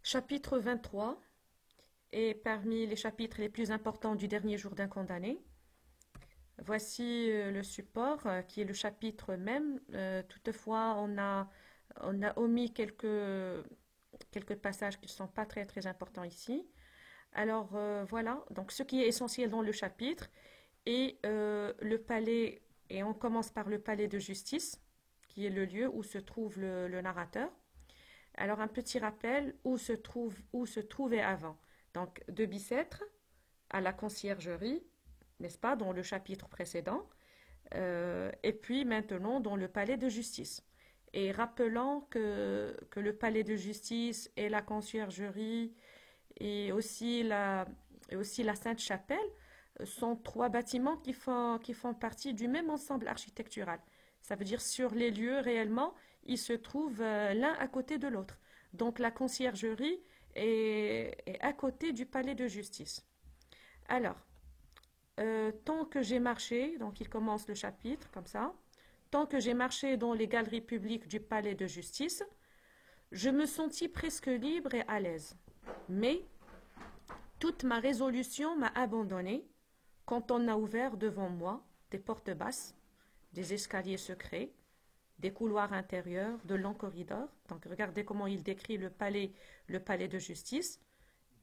Chapitre 23 est parmi les chapitres les plus importants du dernier jour d'un condamné. Voici le support qui est le chapitre même. Toutefois, on a omis quelques passages qui ne sont pas très très importants ici. Alors voilà, donc ce qui est essentiel dans le chapitre est le palais, et on commence par le palais de justice, qui est le lieu où se trouve le narrateur. Alors un petit rappel où se trouvait avant. Donc de Bicêtre à la conciergerie, n'est-ce pas, dans le chapitre précédent, et puis maintenant dans le palais de justice. Et rappelant que le palais de justice et la conciergerie et aussi la Sainte-Chapelle sont trois bâtiments qui font partie du même ensemble architectural. Ça veut dire sur les lieux réellement, ils se trouvent l'un à côté de l'autre. Donc la conciergerie est à côté du palais de justice. Alors, tant que j'ai marché, donc il commence le chapitre comme ça, tant que j'ai marché dans les galeries publiques du palais de justice, je me sentis presque libre et à l'aise. Mais toute ma résolution m'a abandonnée quand on a ouvert devant moi des portes basses, des escaliers secrets, des couloirs intérieurs, de longs corridors. Donc regardez comment il décrit le palais de justice,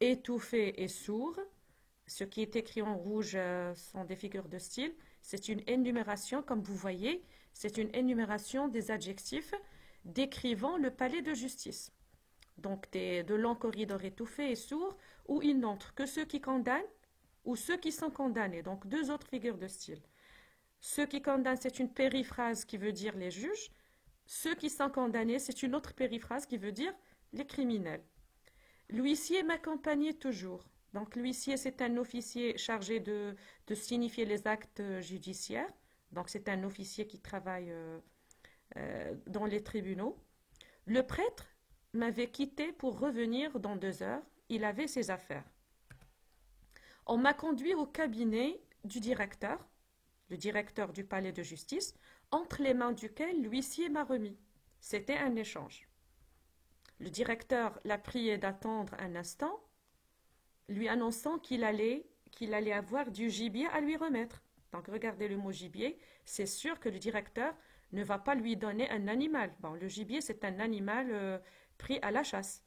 étouffé et sourd. Ce qui est écrit en rouge sont des figures de style. C'est une énumération, comme vous voyez, c'est une énumération des adjectifs décrivant le palais de justice. Donc de longs corridors étouffés et sourds où il n'entre que ceux qui condamnent ou ceux qui sont condamnés. Donc deux autres figures de style. Ceux qui condamnent, c'est une périphrase qui veut dire les juges. Ceux qui sont condamnés, c'est une autre périphrase qui veut dire les criminels. L'huissier m'accompagnait toujours. Donc l'huissier, c'est un officier chargé de signifier les actes judiciaires. Donc c'est un officier qui travaille dans les tribunaux. Le prêtre m'avait quitté pour revenir dans 2 heures. Il avait ses affaires. On m'a conduit au cabinet du directeur, le directeur du palais de justice, entre les mains duquel l'huissier m'a remis. C'était un échange. Le directeur l'a prié d'attendre un instant, lui annonçant qu'il allait avoir du gibier à lui remettre. Donc regardez le mot gibier, c'est sûr que le directeur ne va pas lui donner un animal. Bon, le gibier, c'est un animal pris à la chasse.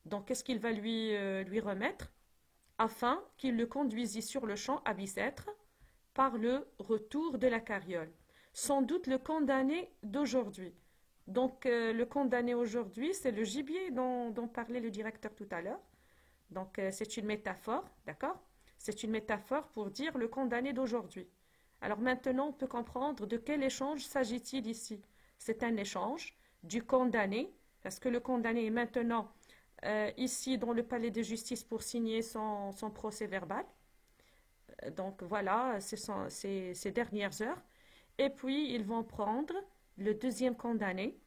Donc qu'est-ce qu'il va lui remettre afin qu'il le conduisît sur le champ à Bicêtre par le retour de la carriole. Sans doute le condamné d'aujourd'hui. Donc le condamné aujourd'hui, c'est le gibier dont parlait le directeur tout à l'heure. Donc c'est une métaphore, d'accord? C'est une métaphore pour dire le condamné d'aujourd'hui. Alors maintenant, on peut comprendre de quel échange s'agit-il ici. C'est un échange du condamné, parce que le condamné est maintenant ici dans le palais de justice pour signer son procès verbal. Donc voilà, ces dernières heures. Et puis, ils vont prendre le deuxième condamné,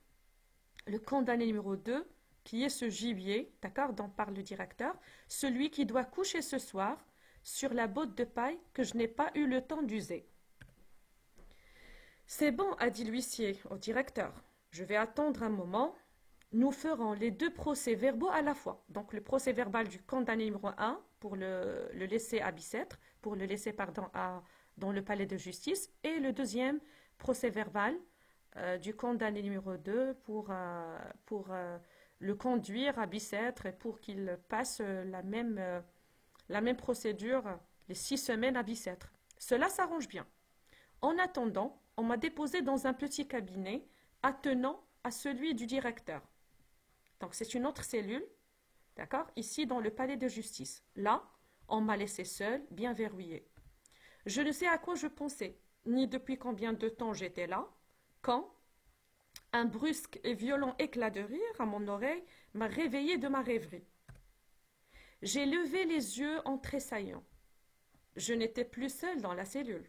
le condamné numéro 2, qui est ce gibier, d'accord, dont parle le directeur, celui qui doit coucher ce soir sur la botte de paille que je n'ai pas eu le temps d'user. C'est bon, a dit l'huissier au directeur. Je vais attendre un moment. Nous ferons les deux procès-verbaux à la fois. Donc le procès-verbal du condamné numéro 1 pour le laisser à Bicêtre, pour le laisser, pardon, dans le palais de justice, et le deuxième procès-verbal du condamné numéro 2 pour le conduire à Bicêtre et pour qu'il passe la même procédure, les 6 semaines à Bicêtre. Cela s'arrange bien. En attendant, on m'a déposé dans un petit cabinet attenant à celui du directeur. Donc c'est une autre cellule, d'accord, ici dans le palais de justice. Là, on m'a laissé seul, bien verrouillé. Je ne sais à quoi je pensais, ni depuis combien de temps j'étais là, quand un brusque et violent éclat de rire à mon oreille m'a réveillé de ma rêverie. J'ai levé les yeux en tressaillant. Je n'étais plus seul dans la cellule.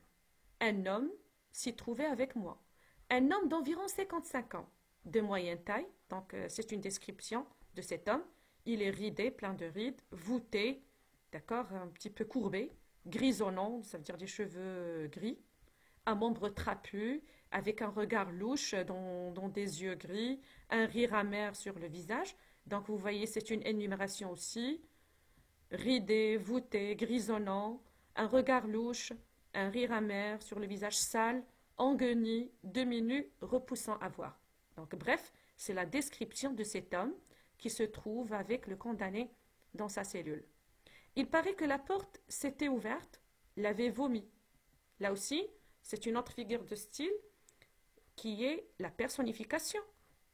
Un homme s'y trouvait avec moi. Un homme d'environ 55 ans, de moyenne taille, donc c'est une description de cet homme. Il est ridé, plein de rides, voûté, d'accord, un petit peu courbé, grisonnant, ça veut dire des cheveux gris, un membre trapu, avec un regard louche dans des yeux gris, un rire amer sur le visage. Donc vous voyez, c'est une énumération aussi. Ridé, voûté, grisonnant, un regard louche, un rire amer sur le visage sale, engueunis, demi-nu, repoussant à voir. Donc bref, c'est la description de cet homme qui se trouve avec le condamné dans sa cellule. Il paraît que la porte s'était ouverte, l'avait vomi. Là aussi, c'est une autre figure de style qui est la personnification,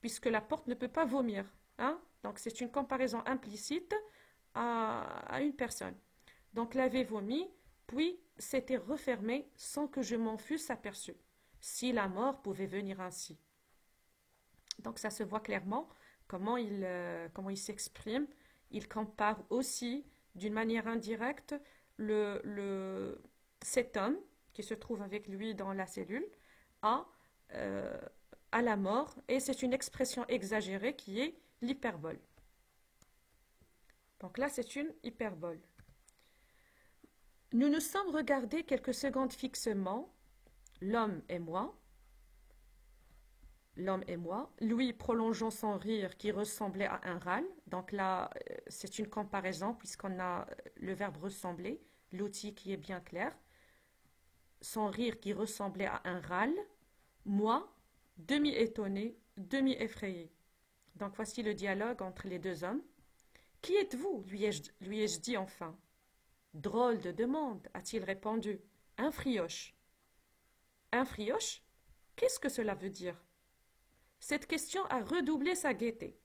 puisque la porte ne peut pas vomir. Hein? Donc c'est une comparaison implicite à une personne. Donc l'avait vomi, puis s'était refermé sans que je m'en fusse aperçu. Si la mort pouvait venir ainsi. Donc ça se voit clairement comment il s'exprime. Il compare aussi d'une manière indirecte cet homme qui se trouve avec lui dans la cellule à, euh, à la mort. Et c'est une expression exagérée qui est l'hyperbole. Donc là, c'est une hyperbole. Nous nous sommes regardés quelques secondes fixement, l'homme et moi, lui prolongeant son rire qui ressemblait à un râle. Donc là, c'est une comparaison puisqu'on a le verbe ressembler, l'outil qui est bien clair. Son rire qui ressemblait à un râle, moi, demi-étonné, demi-effrayé. Donc voici le dialogue entre les deux hommes. Qui êtes-vous lui ai-je dit enfin. Drôle de demande, a-t-il répondu. Un frioche. Un frioche? Qu'est-ce que cela veut dire? Cette question a redoublé sa gaieté.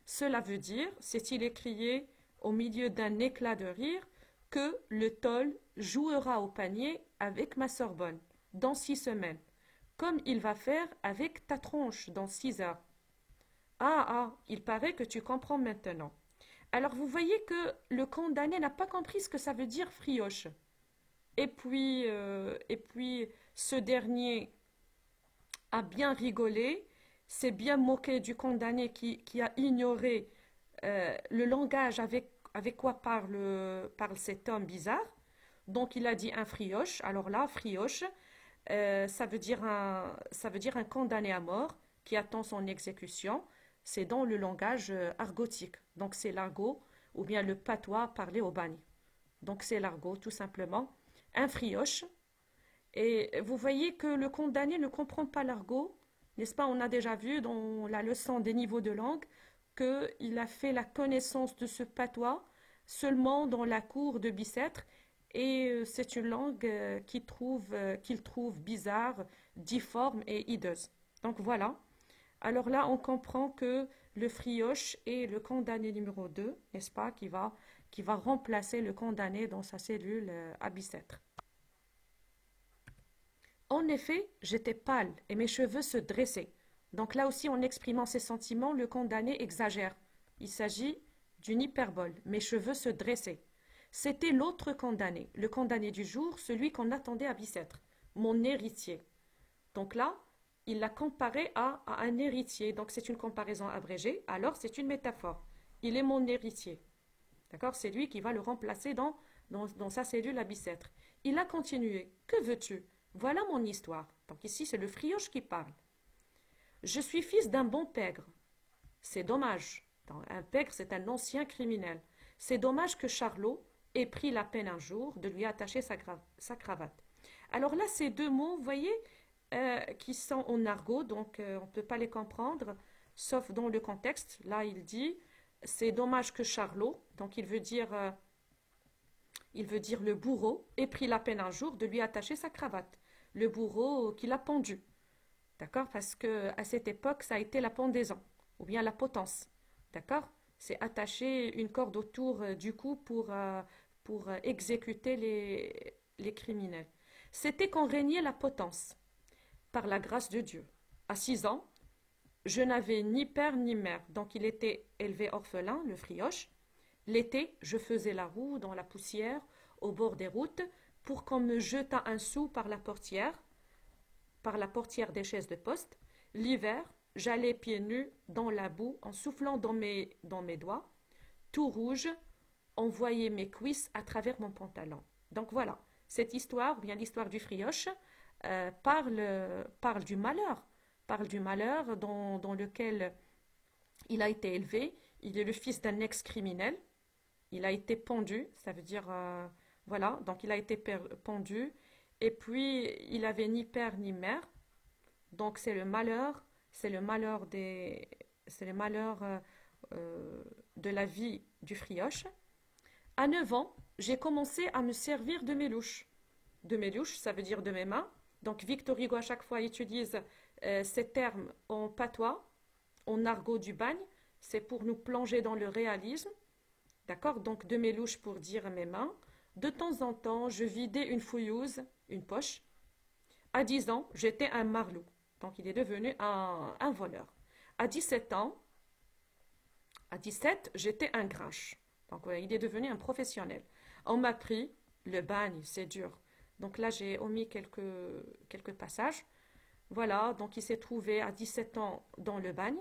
Cela veut dire, s'est-il écrié au milieu d'un éclat de rire, que le tôle jouera au panier avec ma Sorbonne dans 6 semaines, comme il va faire avec ta tronche dans 6 heures. Ah, il paraît que tu comprends maintenant. Alors vous voyez que le condamné n'a pas compris ce que ça veut dire frioche. Et puis ce dernier a bien rigolé, s'est bien moqué du condamné qui a ignoré le langage avec quoi parle cet homme bizarre. Donc il a dit un frioche. Alors là, frioche, ça veut dire un condamné à mort qui attend son exécution. C'est dans le langage argotique. Donc c'est l'argot ou bien le patois parlé au bagne. Donc c'est l'argot tout simplement. Un frioche. Et vous voyez que le condamné ne comprend pas l'argot. N'est-ce pas? On a déjà vu dans la leçon des niveaux de langue qu'il a fait la connaissance de ce patois seulement dans la cour de Bicêtre. Et c'est une langue qu'il trouve bizarre, difforme et hideuse. Donc voilà. Alors là, on comprend que le frioche est le condamné numéro 2, n'est-ce pas, qui va remplacer le condamné dans sa cellule à Bicêtre. En effet, j'étais pâle et mes cheveux se dressaient. Donc là aussi, en exprimant ses sentiments, le condamné exagère. Il s'agit d'une hyperbole. Mes cheveux se dressaient. C'était l'autre condamné, le condamné du jour, celui qu'on attendait à Bicêtre, mon héritier. Donc là, il l'a comparé à un héritier. Donc c'est une comparaison abrégée, alors c'est une métaphore. Il est mon héritier. D'accord? C'est lui qui va le remplacer dans sa cellule à Bicêtre. Il a continué. Que veux-tu? Voilà mon histoire. Donc ici, c'est le frioche qui parle. Je suis fils d'un bon pègre. C'est dommage. Un pègre, c'est un ancien criminel. C'est dommage que Charlot ait pris la peine un jour de lui attacher sa cravate. Alors là, ces deux mots, vous voyez, qui sont en argot, donc on ne peut pas les comprendre, sauf dans le contexte. Là, il dit, c'est dommage que Charlot, donc il veut dire le bourreau, ait pris la peine un jour de lui attacher sa cravate. Le bourreau qui l'a pendu. D'accord? Parce que à cette époque, ça a été la pendaison, ou bien la potence. D'accord? C'est attacher une corde autour du cou pour exécuter les criminels. C'était quand régnait la potence, par la grâce de Dieu. À 6 ans, je n'avais ni père ni mère, donc il était élevé orphelin, le frioche. L'été, je faisais la roue dans la poussière, au bord des routes, pour qu'on me jetât un sou par la portière des chaises de poste. L'hiver, j'allais pieds nus dans la boue en soufflant dans mes doigts. Tout rouge, on voyait mes cuisses à travers mon pantalon. Donc voilà, cette histoire, bien l'histoire du frioche, parle du malheur dans lequel il a été élevé. il est le fils d'un ex-criminel. Il a été pendu, ça veut dire, voilà, donc il a été pendu. Et puis, il avait ni père ni mère. Donc, c'est le malheur c'est le malheur de la vie du frioche. À 9 ans, j'ai commencé à me servir de mes louches. De mes louches, ça veut dire de mes mains. Donc, Victor Hugo, à chaque fois, utilise ces termes en patois, en argot du bagne. C'est pour nous plonger dans le réalisme. D'accord? Donc, de mes louches pour dire mes mains. De temps en temps, je vidais une fouillouse, une poche. À 10 ans, j'étais un marlou. Donc, il est devenu un voleur. À 17 ans, à 17, j'étais un grinche. Donc, ouais, il est devenu un professionnel. On m'a pris le bagne, c'est dur. Donc là, j'ai omis quelques passages. Voilà, donc il s'est trouvé à 17 ans dans le bagne.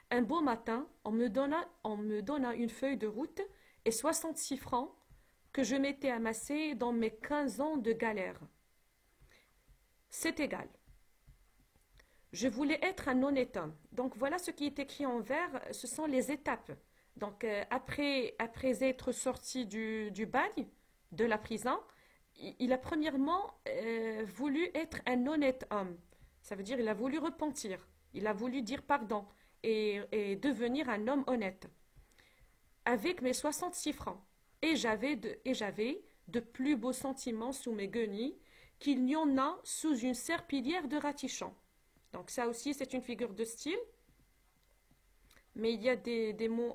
Un beau matin, on me donna une feuille de route et 66 francs que je m'étais amassé dans mes 15 ans de galère. C'est égal. Je voulais être un honnête homme. Donc voilà ce qui est écrit en vert, ce sont les étapes. Donc après être sorti du bagne, de la prison, il a premièrement voulu être un honnête homme. Ça veut dire il a voulu repentir, il a voulu dire pardon et devenir un homme honnête. Avec mes 66 francs. Et j'avais de plus beaux sentiments sous mes guenilles qu'il n'y en a sous une serpillière de ratichon. Donc ça aussi, c'est une figure de style. Mais il y a des mots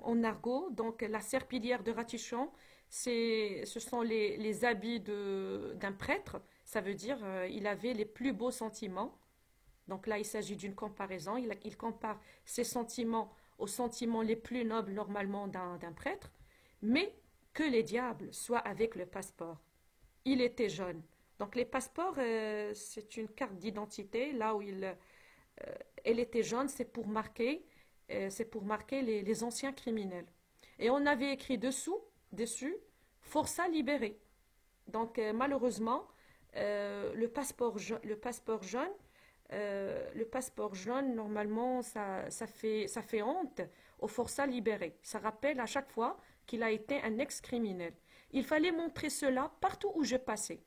en argot. Donc la serpillière de ratichon, ce sont les habits d'un prêtre. Ça veut dire il avait les plus beaux sentiments. Donc là, il s'agit d'une comparaison. Il compare ses sentiments aux sentiments les plus nobles normalement d'un prêtre. Mais que les diables soient avec le passeport. Il était jeune. Donc les passeports, c'est une carte d'identité. Là où elle était jaune, c'est pour marquer les anciens criminels. Et on avait écrit dessus, Forçat libéré. Donc malheureusement, le passeport jaune, normalement, ça fait honte au forçat libéré. Ça rappelle à chaque fois qu'il a été un ex-criminel. Il fallait montrer cela partout où je passais.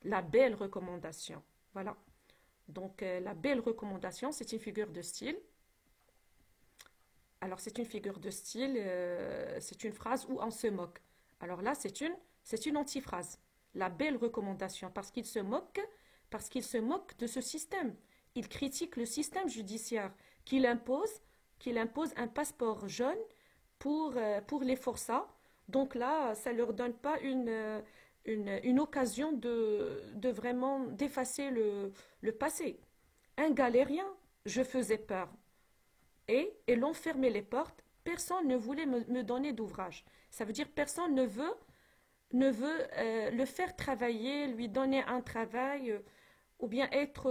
La belle recommandation. Voilà. Donc, la belle recommandation, c'est une figure de style. Alors, c'est une figure de style, c'est une phrase où on se moque. Alors là, c'est une antiphrase. La belle recommandation, parce qu'il se moque de ce système. Il critique le système judiciaire qu'il impose un passeport jaune pour les forçats. Donc là, ça ne leur donne pas une occasion de vraiment d'effacer le passé. Un galérien, je faisais peur. Et l'on fermait les portes. Personne ne voulait me donner d'ouvrage. Ça veut dire personne ne veut le faire travailler, lui donner un travail, ou bien être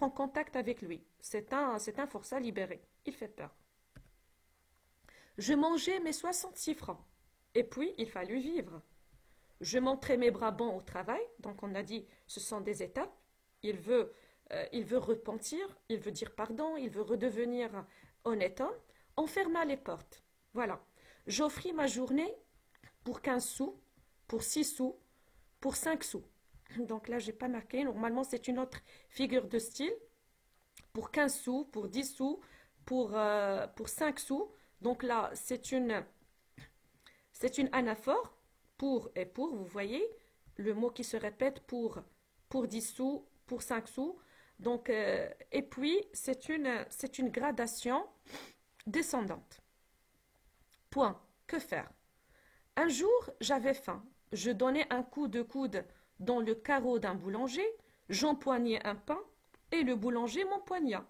en contact avec lui. C'est un forçat libéré. Il fait peur. Je mangeais mes 66 francs. Et puis, il fallut vivre. Je montrais mes bras bons au travail. Donc, on a dit, ce sont des étapes. Il veut repentir, il veut dire pardon, il veut redevenir honnête homme. On ferma les portes. Voilà. J'offris ma journée pour 15 sous, pour 6 sous, pour 5 sous. Donc là, je n'ai pas marqué. Normalement, c'est une autre figure de style. Pour 15 sous, pour 10 sous, pour 5 sous. Donc là, c'est une anaphore. Pour et pour, vous voyez. Le mot qui se répète pour 10 sous, pour 5 sous. Donc, et puis, c'est une gradation descendante. Point. Que faire? Un jour, j'avais faim. Je donnais un coup de coude dans le carreau d'un boulanger, j'empoignai un pain et le boulanger m'empoigna.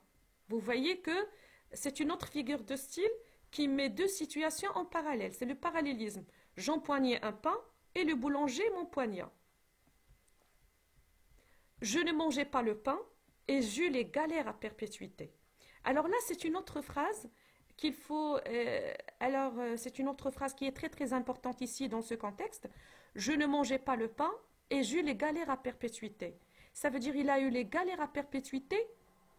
Vous voyez que c'est une autre figure de style qui met deux situations en parallèle. C'est le parallélisme. J'empoignai un pain et le boulanger m'empoigna. Je ne mangeais pas le pain et j'eus les galères à perpétuité. Alors là, c'est une autre phrase qu'il faut... c'est une autre phrase qui est très très importante ici dans ce contexte. Je ne mangeais pas le pain et j'eus les galères à perpétuité. Ça veut dire il a eu les galères à perpétuité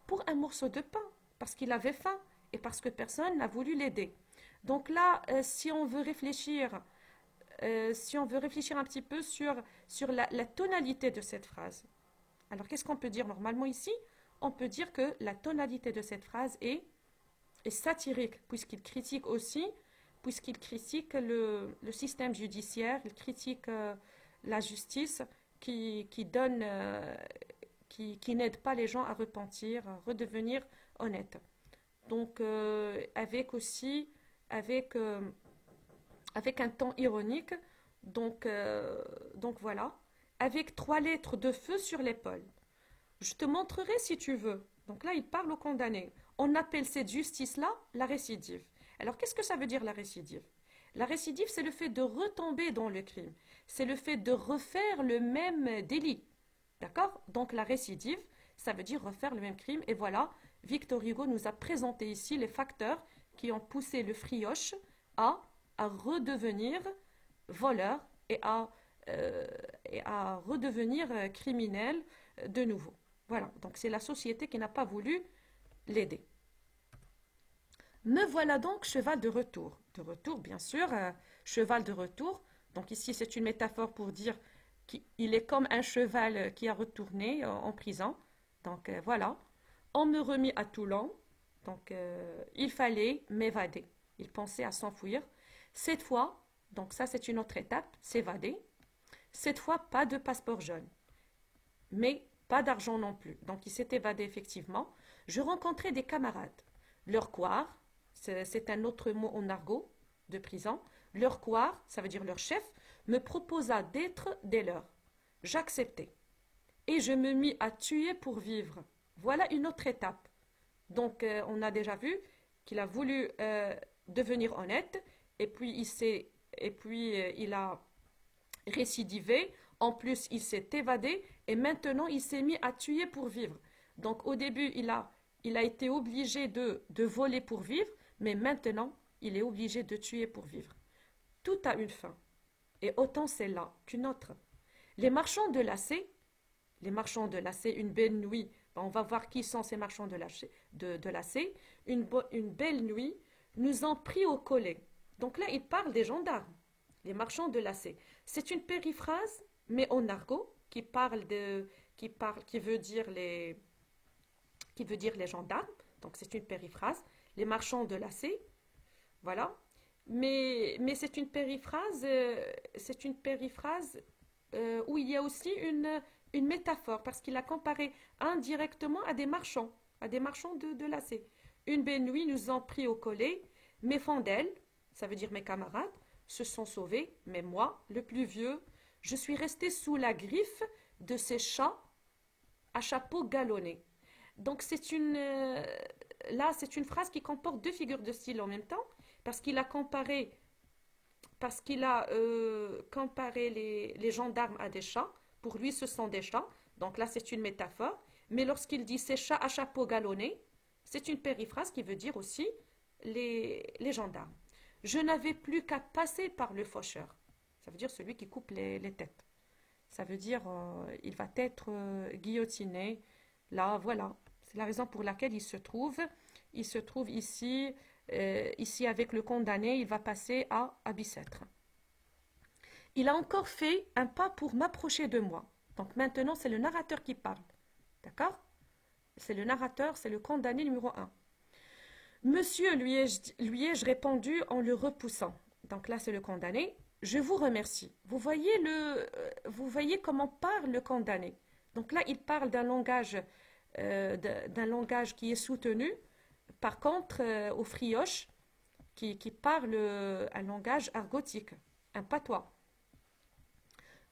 pour un morceau de pain, parce qu'il avait faim et parce que personne n'a voulu l'aider. Donc là, si on veut réfléchir, un petit peu sur la tonalité de cette phrase. Alors, qu'est-ce qu'on peut dire normalement ici? On peut dire que la tonalité de cette phrase est satirique, puisqu'il critique le système judiciaire, il critique la justice qui donne, qui n'aide pas les gens à repentir, à redevenir honnêtes. Donc, avec, euh, avec un ton ironique, donc voilà, avec 3 lettres de feu sur l'épaule. Je te montrerai si tu veux. Donc là, il parle au condamné. On appelle cette justice-là la récidive. Alors, qu'est-ce que ça veut dire la récidive? La récidive, c'est le fait de retomber dans le crime. C'est le fait de refaire le même délit. D'accord? Donc, la récidive, ça veut dire refaire le même crime. Et voilà, Victor Hugo nous a présenté ici les facteurs qui ont poussé le frioche à redevenir voleur et à redevenir criminel de nouveau. Voilà, donc c'est la société qui n'a pas voulu l'aider. Me voilà donc cheval de retour. De retour, bien sûr, cheval de retour. Donc ici, c'est une métaphore pour dire qu'il est comme un cheval qui a retourné en prison. Donc voilà. On me remit à Toulon. Donc il fallait m'évader. Il pensait à s'enfuir. Cette fois, donc ça c'est une autre étape, s'évader. Cette fois, pas de passeport jaune. Mais pas d'argent non plus. Donc il s'est évadé effectivement. Je rencontrais des camarades. Leur couard, c'est un autre mot en argot de prison. Leur couard, ça veut dire leur chef, me proposa d'être des leurs. J'acceptai. Et je me mis à tuer pour vivre. Voilà une autre étape. Donc on a déjà vu qu'il a voulu devenir honnête et puis il a récidivé. En plus, il s'est évadé et maintenant il s'est mis à tuer pour vivre. Donc au début, il a été obligé de voler pour vivre, mais maintenant, il est obligé de tuer pour vivre. Tout a une fin, et autant celle-là qu'une autre. Les marchands de lacets, une belle nuit, on va voir qui sont ces marchands de lacets, une belle nuit, nous ont pris au collet. Donc là, il parle des gendarmes, les marchands de lacets. C'est une périphrase, mais en argot, qui veut dire les gendarmes. Donc c'est une périphrase. Les marchands de lacets, voilà. Mais c'est une périphrase, où il y a aussi une métaphore, parce qu'il a comparé indirectement à des marchands de lacets. Une belle nuit, nous ont pris au collet. Mes fandelles, ça veut dire mes camarades, se sont sauvés, mais moi, le plus vieux, je suis resté sous la griffe de ces chats à chapeau galonné. Donc là, c'est une phrase qui comporte 2 figures de style en même temps, parce qu'il a comparé les gendarmes à des chats. Pour lui, ce sont des chats. Donc là, c'est une métaphore. Mais lorsqu'il dit ces chats à chapeau galonné, c'est une périphrase qui veut dire aussi les gendarmes. Je n'avais plus qu'à passer par le faucheur. Ça veut dire celui qui coupe les têtes. Ça veut dire il va être guillotiné. Là, voilà. C'est la raison pour laquelle il se trouve ici. Ici, avec le condamné, il va passer à Bicêtre. Il a encore fait un pas pour m'approcher de moi. Donc maintenant, c'est le narrateur qui parle. D'accord? C'est le narrateur, c'est le condamné numéro 1. Monsieur, lui ai-je répondu en le repoussant. Donc là, c'est le condamné. Je vous remercie. Vous voyez comment parle le condamné. Donc là, il parle d'un langage qui est soutenu. Par contre, au frioche, qui parle un langage argotique, un patois.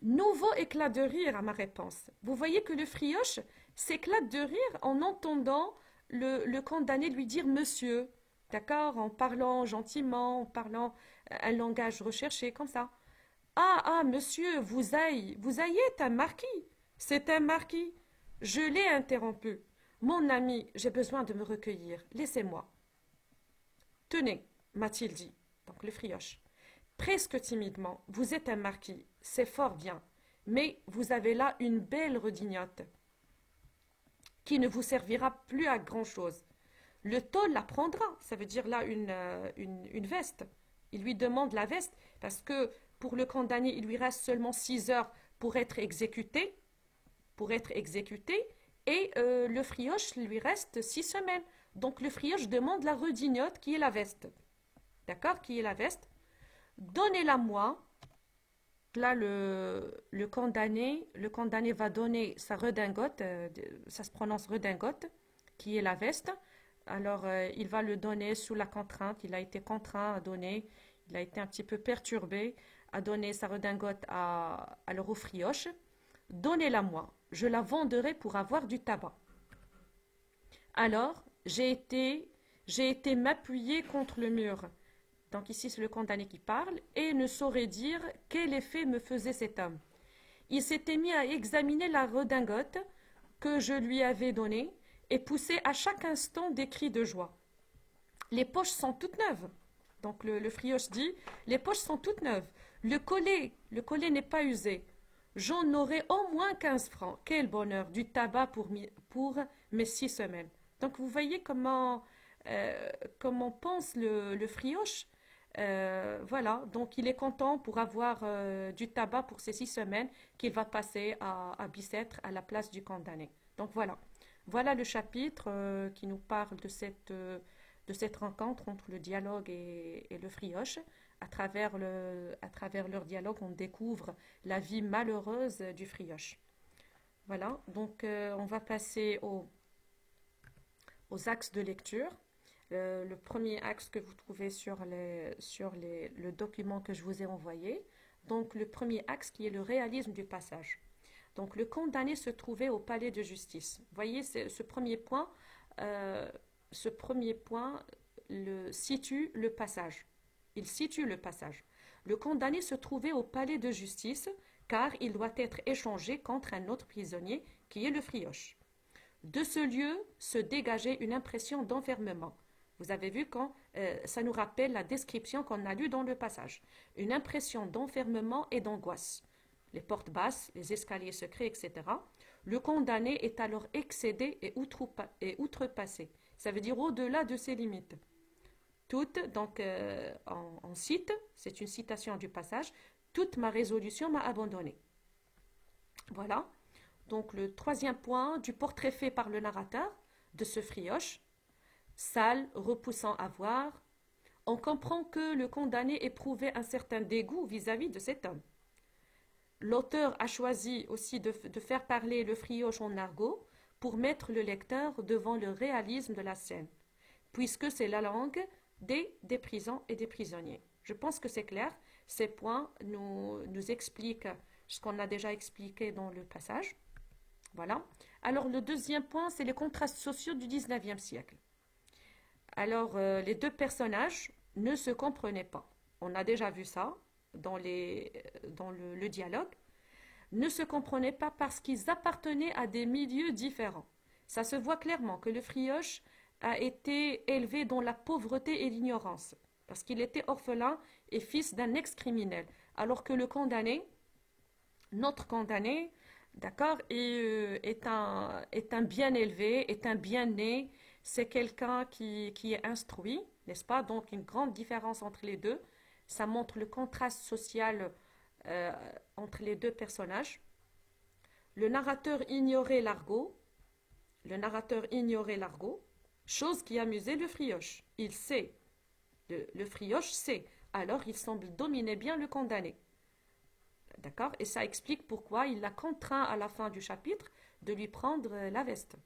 Nouveau éclat de rire à ma réponse. Vous voyez que le frioche s'éclate de rire en entendant le condamné lui dire monsieur, d'accord, en parlant gentiment, en parlant un langage recherché comme ça. Ah, monsieur, vous ayez un marquis. C'est un marquis. Je l'ai interrompu. Mon ami, j'ai besoin de me recueillir. Laissez-moi. Tenez, m'a-t-il dit, donc le frioche. Presque timidement, vous êtes un marquis, c'est fort bien, mais vous avez là une belle redingote qui ne vous servira plus à grand-chose. le tôle la prendra. Ça veut dire là une veste. Il lui demande la veste parce que pour le condamné, il lui reste seulement 6 heures pour être exécuté. Pour être exécuté. Et le frioche lui reste 6 semaines. Donc le frioche demande la redingote qui est la veste. D'accord? Qui est la veste. Donnez-la moi. Là, le condamné va donner sa redingote, ça se prononce redingote, qui est la veste. Alors, il va le donner sous la contrainte. Il a été contraint à donner, il a été un petit peu perturbé à donner sa redingote à l'eurofrioche. Donnez-la moi, je la vendrai pour avoir du tabac. Alors, j'ai été m'appuyer contre le mur. Donc ici, c'est le condamné qui parle et ne saurait dire quel effet me faisait cet homme. Il s'était mis à examiner la redingote que je lui avais donnée et poussait à chaque instant des cris de joie. Les poches sont toutes neuves. Donc le frioche dit, les poches sont toutes neuves. Le collet n'est pas usé. J'en aurai au moins 15 francs. Quel bonheur, du tabac pour mes 6 semaines. Donc vous voyez comment pense le frioche. Voilà, donc il est content pour avoir du tabac pour ces 6 semaines qu'il va passer à Bicêtre à la place du condamné. Donc voilà, voilà le chapitre qui nous parle de cette rencontre entre le dialogue et le frioche. À travers leur dialogue, on découvre la vie malheureuse du frioche. Voilà, donc on va passer aux axes de lecture. Le premier axe que vous trouvez sur le document que je vous ai envoyé. Donc le premier axe qui est le réalisme du passage. Donc le condamné se trouvait au palais de justice. Vous voyez, ce premier point situe le passage. Il situe le passage. Le condamné se trouvait au palais de justice car il doit être échangé contre un autre prisonnier qui est le frioche. De ce lieu se dégageait une impression d'enfermement. Vous avez vu quand ça nous rappelle la description qu'on a lue dans le passage. Une impression d'enfermement et d'angoisse. Les portes basses, les escaliers secrets, etc. Le condamné est alors excédé et outrepassé. Ça veut dire au-delà de ses limites. Donc en cite, c'est une citation du passage, toute ma résolution m'a abandonné. Voilà. Donc le troisième point du portrait fait par le narrateur de ce frioche. Sale, repoussant à voir, on comprend que le condamné éprouvait un certain dégoût vis-à-vis de cet homme. L'auteur a choisi aussi de faire parler le frioche en argot pour mettre le lecteur devant le réalisme de la scène, puisque c'est la langue des prisons et des prisonniers. Je pense que c'est clair. Ces points nous expliquent ce qu'on a déjà expliqué dans le passage. Voilà. Alors le deuxième point, c'est les contrastes sociaux du 19e siècle. Alors, les deux personnages ne se comprenaient pas. On a déjà vu ça dans le dialogue. Ne se comprenaient pas parce qu'ils appartenaient à des milieux différents. Ça se voit clairement que le frioche a été élevé dans la pauvreté et l'ignorance, parce qu'il était orphelin et fils d'un ex-criminel, alors que notre condamné, d'accord, est un bien élevé, est un bien né. C'est quelqu'un qui est instruit, n'est-ce pas? Donc une grande différence entre les deux. Ça montre le contraste social entre les deux personnages. Le narrateur ignorait l'argot. Chose qui amusait le frioche. Il sait. Le frioche sait. Alors il semble dominer bien le condamné. D'accord? Et ça explique pourquoi il l'a contraint à la fin du chapitre de lui prendre la veste.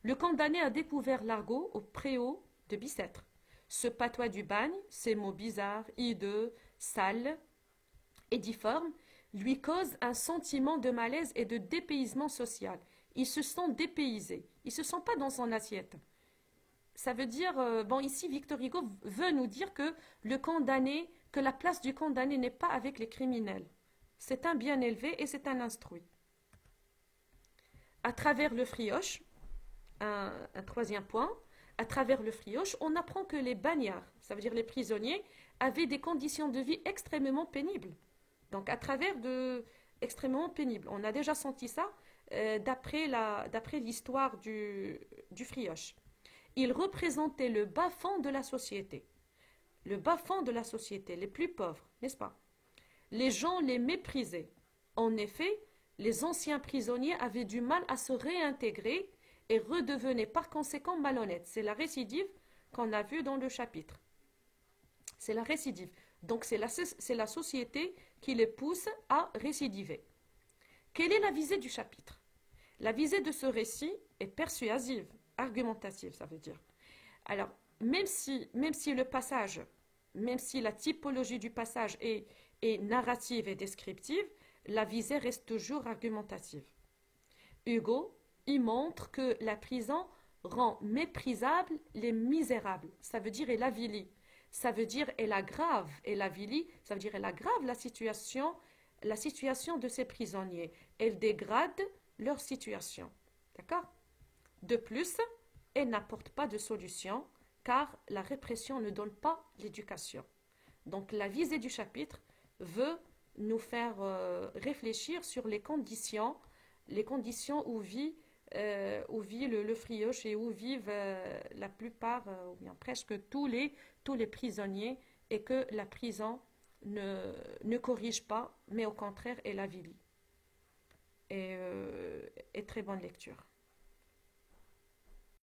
Le condamné a découvert l'argot au préau de Bicêtre. Ce patois du bagne, ces mots bizarres, hideux, sales et difformes, lui causent un sentiment de malaise et de dépaysement social. Il se sent dépaysé. Il ne se sent pas dans son assiette. Ça veut dire, ici Victor Hugo veut nous dire que la place du condamné n'est pas avec les criminels. C'est un bien élevé et c'est un instruit. À travers le frioche, un troisième point, à travers le frioche, on apprend que les bagnards, ça veut dire les prisonniers, avaient des conditions de vie extrêmement pénibles. Donc à travers extrêmement pénibles. On a déjà senti ça d'après l'histoire du frioche. Il représentait le bas-fond de la société. Le bas-fond de la société, les plus pauvres, n'est-ce pas? Les gens les méprisaient. En effet, les anciens prisonniers avaient du mal à se réintégrer et redevenaient par conséquent malhonnêtes. C'est la récidive qu'on a vue dans le chapitre. C'est la récidive. Donc c'est la société qui les pousse à récidiver. Quelle est la visée du chapitre? La visée de ce récit est persuasive, argumentative, ça veut dire. Alors, même si le passage, même si la typologie du passage est narrative et descriptive, la visée reste toujours argumentative. Hugo y montre que la prison rend méprisables les misérables. Ça veut dire elle avilit. Ça veut dire elle aggrave. Elle avilit, ça veut dire elle aggrave la situation de ces prisonniers. Elle dégrade leur situation. D'accord? De plus, elle n'apporte pas de solution car la répression ne donne pas l'éducation. Donc la visée du chapitre veut nous faire réfléchir sur les conditions où vit le Frioche et où vivent la plupart, ou bien presque tous les prisonniers, et que la prison ne corrige pas, mais au contraire, elle avilit. Et très bonne lecture.